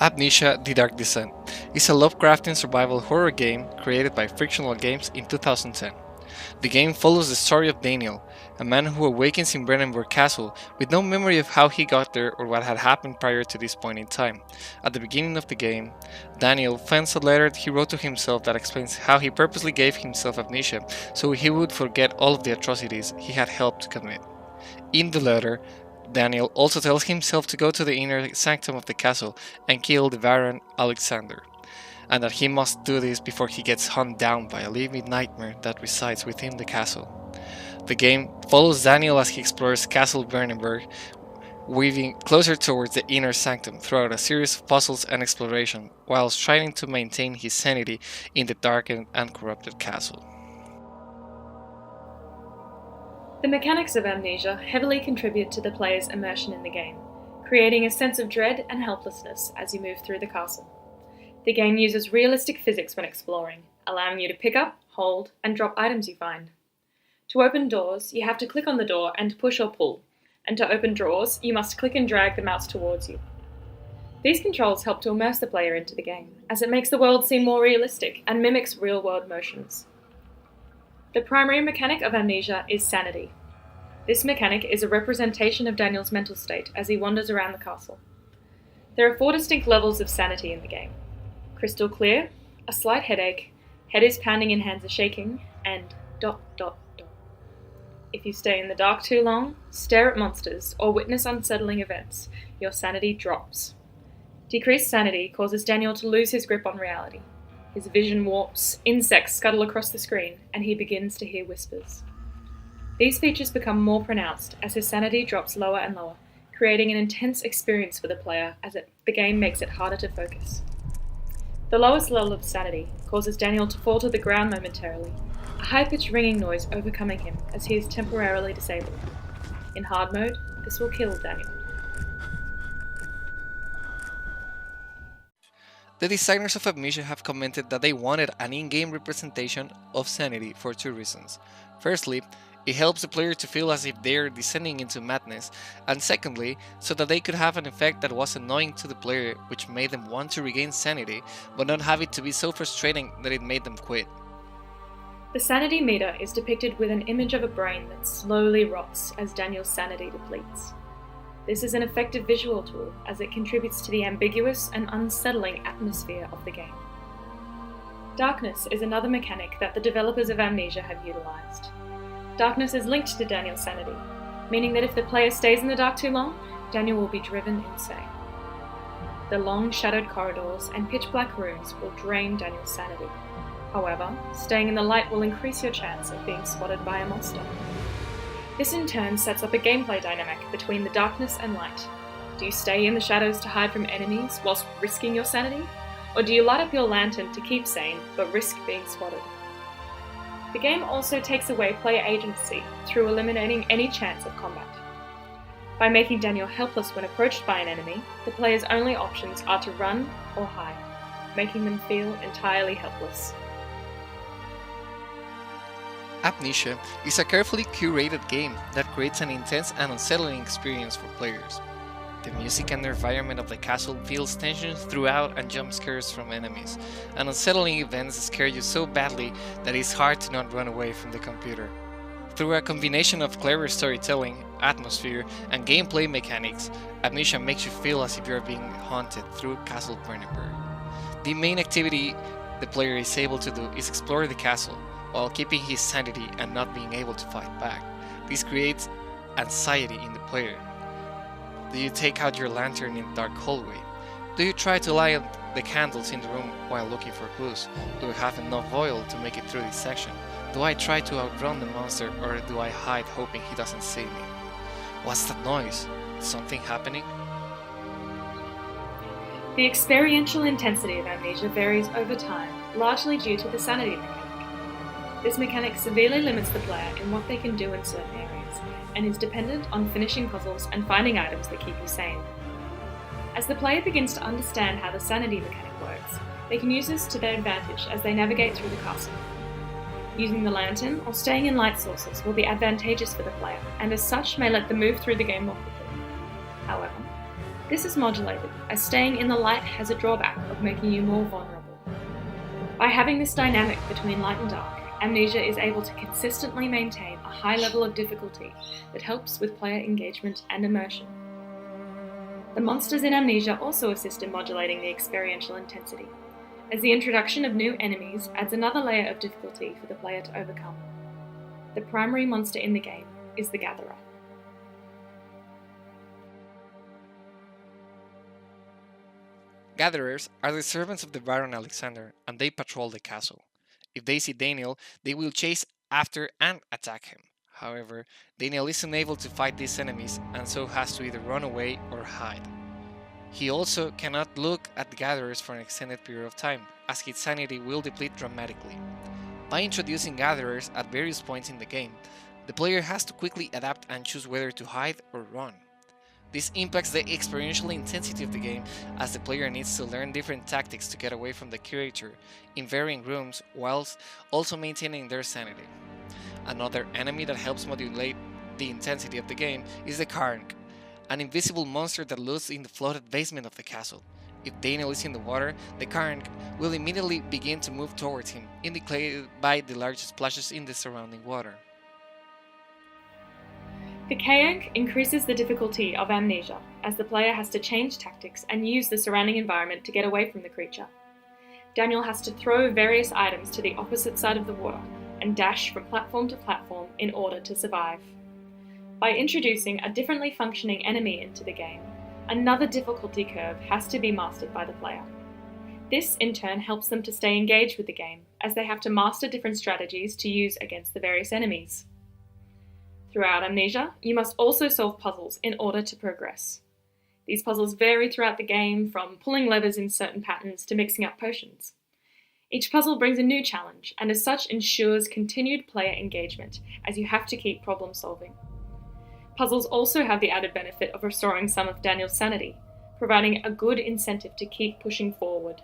Amnesia: The Dark Descent is a Lovecraftian survival horror game created by Frictional Games in 2010. The game follows the story of Daniel, a man who awakens in Brennenburg Castle with no memory of how he got there or what had happened prior to this point in time. At the beginning of the game, Daniel finds a letter he wrote to himself that explains how he purposely gave himself amnesia so he would forget all of the atrocities he had helped to commit. In the letter, Daniel also tells himself to go to the inner sanctum of the castle and kill the Baron Alexander, and that he must do this before he gets hunted down by a living nightmare that resides within the castle. The game follows Daniel as he explores Castle Brennenburg, weaving closer towards the inner sanctum throughout a series of puzzles and exploration, whilst trying to maintain his sanity in the darkened and corrupted castle. The mechanics of Amnesia heavily contribute to the player's immersion in the game, creating a sense of dread and helplessness as you move through the castle. The game uses realistic physics when exploring, allowing you to pick up, hold, and drop items you find. To open doors, you have to click on the door and push or pull, and to open drawers, you must click and drag the mouse towards you. These controls help to immerse the player into the game, as it makes the world seem more realistic and mimics real-world motions. The primary mechanic of Amnesia is sanity. This mechanic is a representation of Daniel's mental state as he wanders around the castle. There are 4 distinct levels of sanity in the game: crystal clear, a slight headache, head is pounding and hands are shaking, and ... If you stay in the dark too long, stare at monsters, or witness unsettling events, your sanity drops. Decreased sanity causes Daniel to lose his grip on reality. His vision warps, insects scuttle across the screen, and he begins to hear whispers. These features become more pronounced as his sanity drops lower and lower, creating an intense experience for the player as the game makes it harder to focus. The lowest level of sanity causes Daniel to fall to the ground momentarily, a high-pitched ringing noise overcoming him as he is temporarily disabled. In hard mode, this will kill Daniel. The designers of Amnesia have commented that they wanted an in-game representation of sanity for 2 reasons. Firstly, it helps the player to feel as if they are descending into madness, and secondly, so that they could have an effect that was annoying to the player, which made them want to regain sanity, but not have it to be so frustrating that it made them quit. The sanity meter is depicted with an image of a brain that slowly rots as Daniel's sanity depletes. This is an effective visual tool as it contributes to the ambiguous and unsettling atmosphere of the game. Darkness is another mechanic that the developers of Amnesia have utilised. Darkness is linked to Daniel's sanity, meaning that if the player stays in the dark too long, Daniel will be driven insane. The long shadowed corridors and pitch black rooms will drain Daniel's sanity. However, staying in the light will increase your chance of being spotted by a monster. This in turn sets up a gameplay dynamic between the darkness and light. Do you stay in the shadows to hide from enemies whilst risking your sanity? Or do you light up your lantern to keep sane but risk being spotted? The game also takes away player agency through eliminating any chance of combat. By making Daniel helpless when approached by an enemy, the player's only options are to run or hide, making them feel entirely helpless. Amnesia is a carefully curated game that creates an intense and unsettling experience for players. The music and the environment of the castle feels tension throughout and jump scares from enemies, and unsettling events scare you so badly that it's hard to not run away from the computer. Through a combination of clever storytelling, atmosphere, and gameplay mechanics, Amnesia makes you feel as if you are being haunted through Castle Brennenburg. The main activity the player is able to do is explore the castle, while keeping his sanity and not being able to fight back. This creates anxiety in the player. Do you take out your lantern in the dark hallway? Do you try to light the candles in the room while looking for clues? Do I have enough oil to make it through this section? Do I try to outrun the monster, or do I hide hoping he doesn't see me? What's that noise? Is something happening? The experiential intensity of Amnesia varies over time, largely due to the sanity mechanic. This mechanic severely limits the player in what they can do in certain areas, and is dependent on finishing puzzles and finding items that keep you sane. As the player begins to understand how the sanity mechanic works, they can use this to their advantage as they navigate through the castle. Using the lantern or staying in light sources will be advantageous for the player, and as such may let them move through the game more quickly. However, This is modulated, as staying in the light has a drawback of making you more vulnerable. By having this dynamic between light and dark, Amnesia is able to consistently maintain a high level of difficulty that helps with player engagement and immersion. The monsters in Amnesia also assist in modulating the experiential intensity, as the introduction of new enemies adds another layer of difficulty for the player to overcome. The primary monster in the game is the Gatherer. Gatherers are the servants of the Baron Alexander, and they patrol the castle. If they see Daniel, they will chase after and attack him. However, Daniel is unable to fight these enemies and so has to either run away or hide. He also cannot look at the Gatherers for an extended period of time, as his sanity will deplete dramatically. By introducing Gatherers at various points in the game, the player has to quickly adapt and choose whether to hide or run. This impacts the experiential intensity of the game, as the player needs to learn different tactics to get away from the curator in varying rooms whilst also maintaining their sanity. Another enemy that helps modulate the intensity of the game is the Karnk, an invisible monster that lives in the flooded basement of the castle. If Daniel is in the water, the Karnk will immediately begin to move towards him, indicated by the large splashes in the surrounding water. The Kayank increases the difficulty of Amnesia, as the player has to change tactics and use the surrounding environment to get away from the creature. Daniel has to throw various items to the opposite side of the water and dash from platform to platform in order to survive. By introducing a differently functioning enemy into the game, another difficulty curve has to be mastered by the player. This in turn helps them to stay engaged with the game, as they have to master different strategies to use against the various enemies. Throughout Amnesia, you must also solve puzzles in order to progress. These puzzles vary throughout the game, from pulling levers in certain patterns to mixing up potions. Each puzzle brings a new challenge, and as such ensures continued player engagement, as you have to keep problem solving. Puzzles also have the added benefit of restoring some of Daniel's sanity, providing a good incentive to keep pushing forward.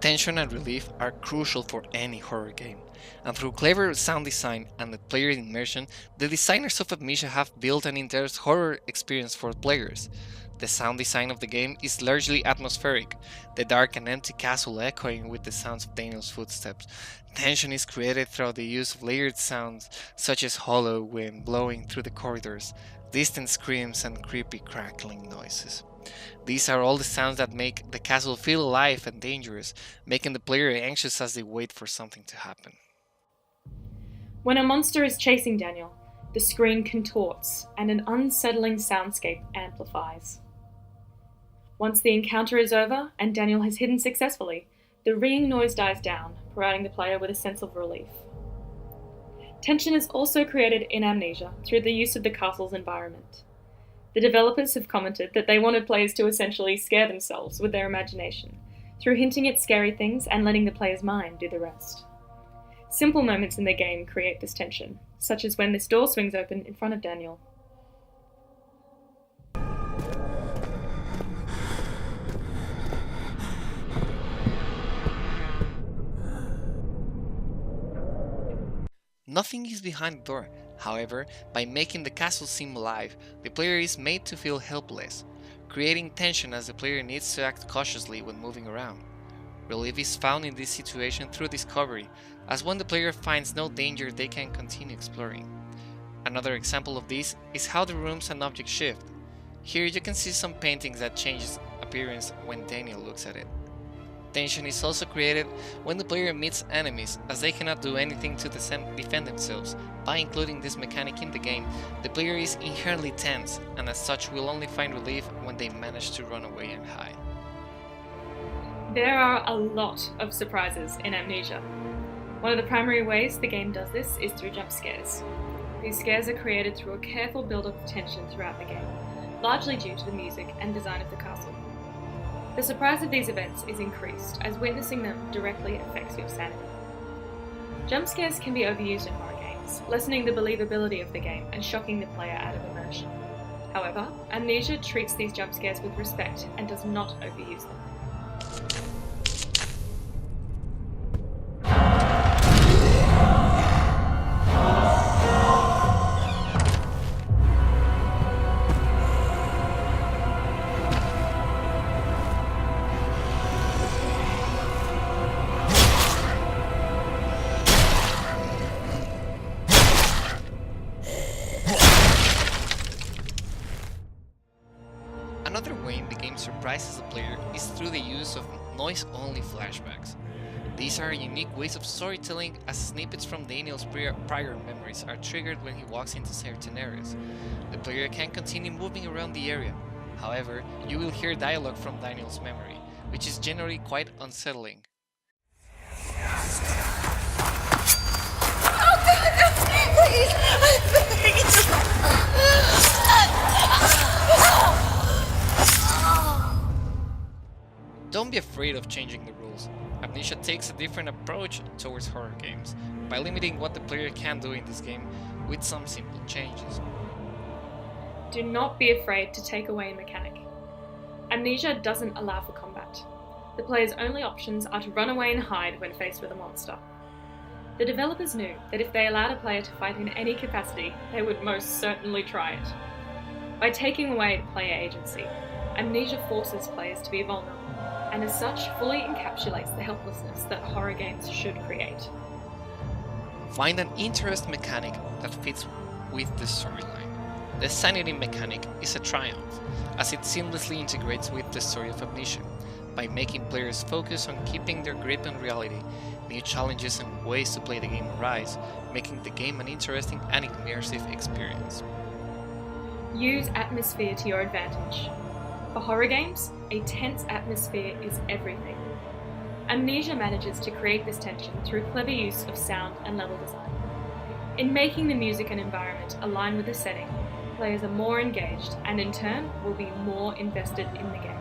Tension and relief are crucial for any horror game, and through clever sound design and the player immersion, the designers of Amnesia have built an intense horror experience for players. The sound design of the game is largely atmospheric, the dark and empty castle echoing with the sounds of Daniel's footsteps. Tension is created through the use of layered sounds such as hollow wind blowing through the corridors, distant screams and creepy crackling noises. These are all the sounds that make the castle feel alive and dangerous, making the player anxious as they wait for something to happen. When a monster is chasing Daniel, the screen contorts and an unsettling soundscape amplifies. Once the encounter is over and Daniel has hidden successfully, the ringing noise dies down, providing the player with a sense of relief. Tension is also created in Amnesia through the use of the castle's environment. The developers have commented that they wanted players to essentially scare themselves with their imagination, through hinting at scary things and letting the player's mind do the rest. Simple moments in the game create this tension, such as when this door swings open in front of Daniel. Nothing is behind the door. However, by making the castle seem alive, the player is made to feel helpless, creating tension as the player needs to act cautiously when moving around. Relief is found in this situation through discovery, as when the player finds no danger they can continue exploring. Another example of this is how the rooms and objects shift. Here you can see some paintings that changes appearance when Daniel looks at it. Tension is also created when the player meets enemies, as they cannot do anything to defend themselves. By including this mechanic in the game, the player is inherently tense, and as such will only find relief when they manage to run away and hide. There are a lot of surprises in Amnesia. One of the primary ways the game does this is through jump scares. These scares are created through a careful build-up of tension throughout the game, largely due to the music and design of the castle. The surprise of these events is increased, as witnessing them directly affects your sanity. Jump scares can be overused in horror games, lessening the believability of the game and shocking the player out of immersion. However, Amnesia treats these jump scares with respect and does not overuse them. surprises the player is through the use of noise-only flashbacks. These are unique ways of storytelling, as snippets from Daniel's prior memories are triggered when he walks into certain areas. The player can continue moving around the area. However, you will hear dialogue from Daniel's memory, which is generally quite unsettling. Don't be afraid of changing the rules. Amnesia takes a different approach towards horror games, by limiting what the player can do in this game with some simple changes. Do not be afraid to take away a mechanic. Amnesia doesn't allow for combat. The player's only options are to run away and hide when faced with a monster. The developers knew that if they allowed a player to fight in any capacity, they would most certainly try it. By taking away player agency, Amnesia forces players to be vulnerable, and as such fully encapsulates the helplessness that horror games should create. Find an interest mechanic that fits with the storyline. The sanity mechanic is a triumph, as it seamlessly integrates with the story of Amnesia. By making players focus on keeping their grip on reality, new challenges and ways to play the game arise, making the game an interesting and immersive experience. Use atmosphere to your advantage. For horror games, a tense atmosphere is everything. Amnesia manages to create this tension through clever use of sound and level design. In making the music and environment align with the setting, players are more engaged and in turn will be more invested in the game.